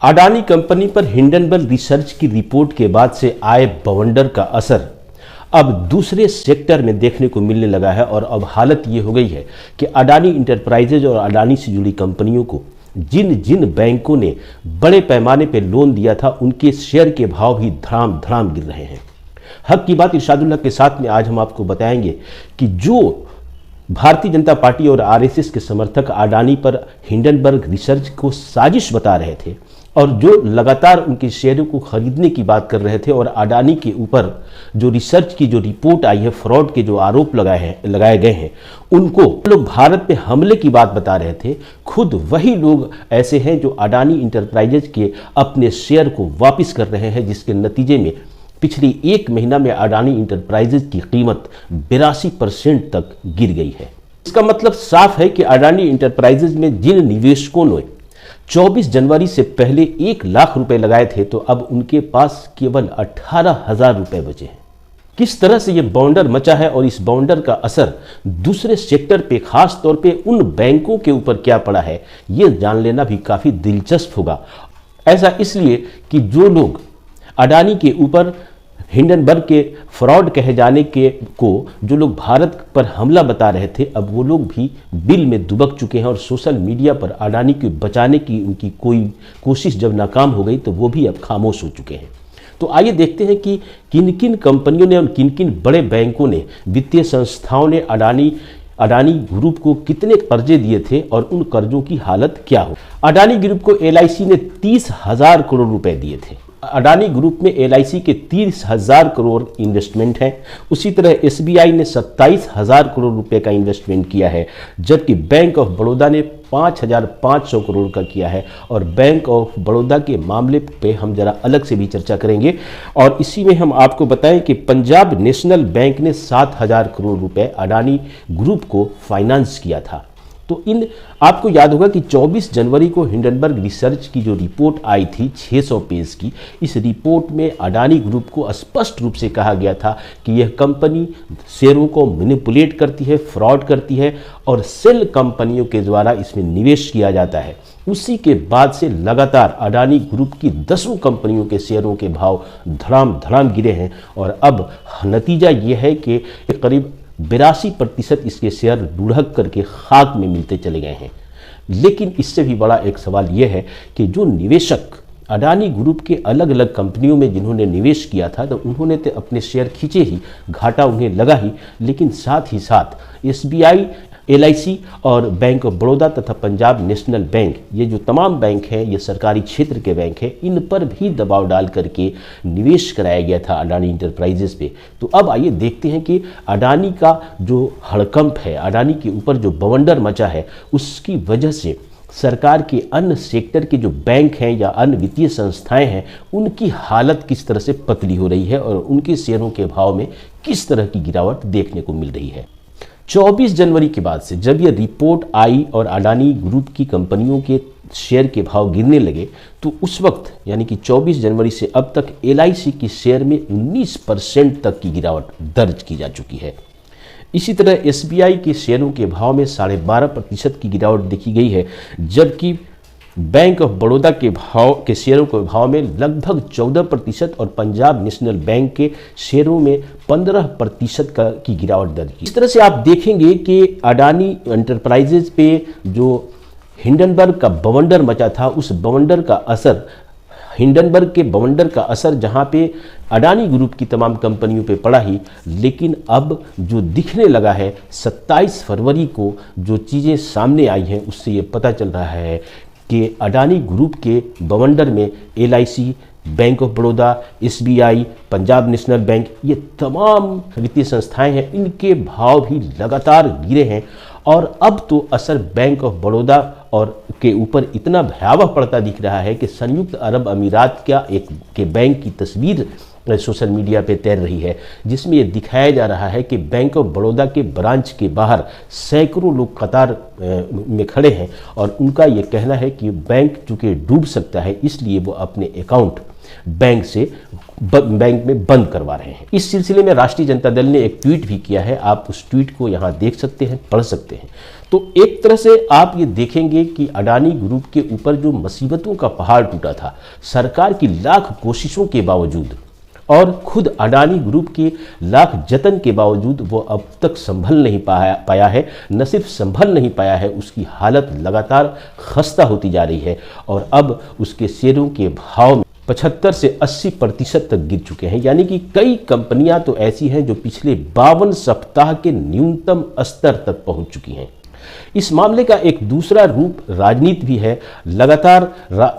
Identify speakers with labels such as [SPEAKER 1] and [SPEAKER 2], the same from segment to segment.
[SPEAKER 1] Adani company पर Hindenburg research की report के बाद से आए बवंडर का असर अब दूसरे सेक्टर में देखने को मिलने लगा है। और अब हालत ये हो गई है कि अडानी इंटरप्राइजेज और अडानी से जुड़ी कंपनियों को जिन जिन बैंकों ने बड़े पैमाने पर लोन दिया था, उनके शेयर के भाव भी धड़ाम धड़ाम गिर रहे हैं। हक की बात इरशादुल हक के साथ में आज हम आपको बताएंगे कि जो भारतीय जनता पार्टी और आरएसएस के समर्थक अडानी पर हिंडनबर्ग रिसर्च को साजिश बता रहे थे और जो लगातार उनके शेयरों को खरीदने की बात कर रहे थे, और अडानी के ऊपर जो रिसर्च की जो रिपोर्ट आई है, फ्रॉड के जो आरोप लगाए गए हैं, उनको लोग भारत पे हमले की बात बता रहे थे, खुद वही लोग ऐसे हैं जो अडानी इंटरप्राइजेज के अपने शेयर को वापस कर रहे हैं, जिसके नतीजे में पिछली एक महीना में अडानी इंटरप्राइजेज की कीमत 82% तक गिर गई है। इसका मतलब साफ है कि अडानी इंटरप्राइजेज में जिन निवेशकों ने 24 जनवरी से पहले 1 लाख रुपए लगाए थे, तो अब उनके पास केवल 18,000 रुपए बचे हैं। किस तरह से यह बाउंडर मचा है और इस बाउंडर का असर दूसरे सेक्टर पे, खास तौर पे उन बैंकों के ऊपर क्या पड़ा है, यह जान लेना भी काफी दिलचस्प होगा। ऐसा इसलिए कि जो लोग अडानी के ऊपर हिंडनबर्ग के फ्रॉड कहे जाने को जो लोग भारत पर हमला बता रहे थे, अब वो लोग भी बिल में दुबक चुके हैं और सोशल मीडिया पर अडानी को बचाने की उनकी कोई कोशिश जब नाकाम हो गई तो वो भी अब खामोश हो चुके हैं। तो आइए देखते हैं कि किन किन कंपनियों ने और किन किन बड़े बैंकों ने, वित्तीय संस्थाओं ने अडानी ग्रुप को कितने कर्जे दिए थे और उन कर्जों की हालत क्या हो। अडानी ग्रुप को एलआईसी ने 30,000 करोड़ रुपए दिए थे। अडानी ग्रुप में एलआईसी के 30,000 करोड़ इन्वेस्टमेंट है। उसी तरह एसबीआई ने 27,000 करोड़ रुपए का इन्वेस्टमेंट किया है, जबकि बैंक ऑफ बड़ौदा ने 5,500 करोड़ का किया है। और बैंक ऑफ बड़ौदा के मामले पे हम जरा अलग से भी चर्चा करेंगे। और इसी में हम आपको बताएं कि पंजाब नेशनल बैंक ने 7,000 करोड़ रुपए अडानी ग्रुप को फाइनेंस किया था। तो इन आपको याद होगा कि 24 जनवरी को हिंडनबर्ग रिसर्च की जो रिपोर्ट आई थी 600 पेज की, इस रिपोर्ट में अडानी ग्रुप को स्पष्ट रूप से कहा गया था कि यह कंपनी शेयरों को मैनिपुलेट करती है, फ्रॉड करती है और सेल कंपनियों के द्वारा इसमें निवेश किया जाता है। उसी के बाद से लगातार अडानी ग्रुप की 10 कंपनियों के शेयरों के भाव धड़ाम धड़ाम गिरे हैं और अब नतीजा यह है कि करीब 82% इसके शेयर लुढ़क करके खाक में मिलते चले गए हैं। लेकिन इससे भी बड़ा एक सवाल यह है कि जो निवेशक अडानी ग्रुप के अलग अलग कंपनियों में जिन्होंने निवेश किया था, तो उन्होंने तो अपने शेयर खींचे ही, घाटा उन्हें लगा ही, लेकिन साथ ही साथ एसबीआई, एलआईसी और बैंक ऑफ बड़ौदा तथा पंजाब नेशनल बैंक, ये जो तमाम बैंक हैं, ये सरकारी क्षेत्र के बैंक हैं, इन पर भी दबाव डाल करके निवेश कराया गया था अडानी इंटरप्राइजेस पे। तो अब आइए देखते हैं कि अडानी का जो हड़कंप है, अडानी के ऊपर जो बवंडर मचा है, उसकी वजह से सरकार के अन्य सेक्टर के जो बैंक हैं या अन्य वित्तीय संस्थाएं हैं, उनकी हालत किस तरह से पतली हो रही है और उनके शेयरों के भाव में किस तरह की गिरावट देखने को मिल रही है। 24 जनवरी के बाद से जब यह रिपोर्ट आई और अडानी ग्रुप की कंपनियों के शेयर के भाव गिरने लगे, तो उस वक्त यानी कि 24 जनवरी से अब तक एलआईसी के शेयर में 19% तक की गिरावट दर्ज की जा चुकी है। इसी तरह एसबीआई के शेयरों के भाव में 12.5% की गिरावट देखी गई है, जबकि बैंक ऑफ बड़ौदा के शेयरों के भाव में लगभग 14% और पंजाब नेशनल बैंक के शेयरों में 15% की गिरावट दर्ज की। इस तरह से आप देखेंगे कि अडानी एंटरप्राइजेज पे जो हिंडनबर्ग का बवंडर मचा था, उस बवंडर का असर, हिंडनबर्ग के बवंडर का असर जहां पे अडानी ग्रुप की तमाम कंपनियों पे पड़ा ही, लेकिन अब जो दिखने लगा है 27 फरवरी को जो चीज़ें सामने आई हैं, उससे ये पता चल रहा है कि अडानी ग्रुप के बवंडर में LIC, bank of Baroda, SBI, Punjab national bank, ये तमाम वित्तीय संस्थाएं हैं, इनके भाव भी लगातार गिरे हैं। और अब तो असर बैंक ऑफ बड़ौदा और के ऊपर इतना भयावह पड़ता दिख रहा है कि संयुक्त अरब अमीरात के बैंक की तस्वीर सोशल मीडिया पे तैर रही है, जिसमें ये दिखाया जा रहा है कि बैंक ऑफ बड़ौदा के ब्रांच के बाहर सैकड़ों लोग कतार में खड़े हैं और उनका ये कहना है कि बैंक चूँकि डूब सकता है, इसलिए वो अपने अकाउंट बैंक से बैंक में बंद करवा रहे हैं। इस सिलसिले में राष्ट्रीय जनता दल ने एक ट्वीट भी किया है, आप उस ट्वीट को यहाँ देख सकते हैं, पढ़ सकते हैं। तो एक तरह से आप ये देखेंगे कि अडानी ग्रुप के ऊपर जो मुसीबतों का पहाड़ टूटा था, सरकार की लाख कोशिशों के बावजूद और खुद अडानी ग्रुप के लाख जतन के बावजूद वो अब तक संभल नहीं पाया है। न सिर्फ संभल नहीं पाया है, उसकी हालत लगातार खस्ता होती जा रही है और अब उसके शेयरों के भाव में 75 से 80% तक गिर चुके हैं। यानी कि कई कंपनियां तो ऐसी हैं जो पिछले 52 सप्ताह के न्यूनतम स्तर तक पहुंच चुकी हैं। इस मामले का एक दूसरा रूप राजनीति भी है। लगातार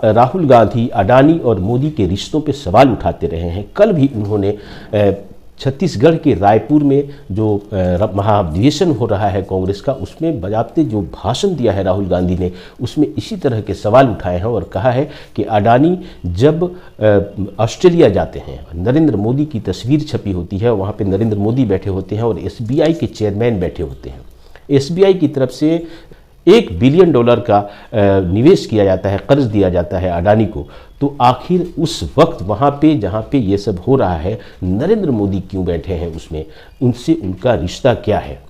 [SPEAKER 1] राहुल गांधी अडानी और मोदी के रिश्तों पे सवाल उठाते रहे हैं। कल भी उन्होंने छत्तीसगढ़ के रायपुर में जो महाधिवेशन हो रहा है कांग्रेस का, उसमें बजाते जो भाषण दिया है राहुल गांधी ने, उसमें इसी तरह के सवाल उठाए हैं और कहा है कि अडानी जब ऑस्ट्रेलिया जाते हैं, नरेंद्र मोदी की तस्वीर छपी होती है, वहाँ पे नरेंद्र मोदी बैठे होते हैं और एसबीआई के चेयरमैन बैठे होते हैं। एसबीआई की तरफ से $1 बिलियन का निवेश किया जाता है, कर्ज दिया जाता है अडानी को। तो आखिर उस वक्त वहाँ पे जहाँ पे ये सब हो रहा है, नरेंद्र मोदी क्यों बैठे हैं उसमें, उनसे उनका रिश्ता क्या है?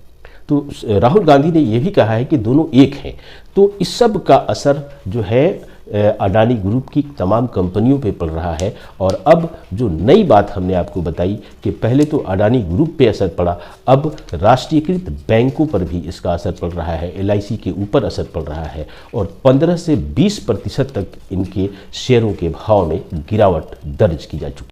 [SPEAKER 1] तो राहुल गांधी ने यह भी कहा है कि दोनों एक हैं। तो इस सब का असर जो है अडानी ग्रुप की तमाम कंपनियों पे पड़ रहा है। और अब जो नई बात हमने आपको बताई कि पहले तो अडानी ग्रुप पे असर पड़ा, अब राष्ट्रीयकृत बैंकों पर भी इसका असर पड़ रहा है, एलआईसी के ऊपर असर पड़ रहा है और 15 से 20% तक इनके शेयरों के भाव में गिरावट दर्ज की जा चुकी है।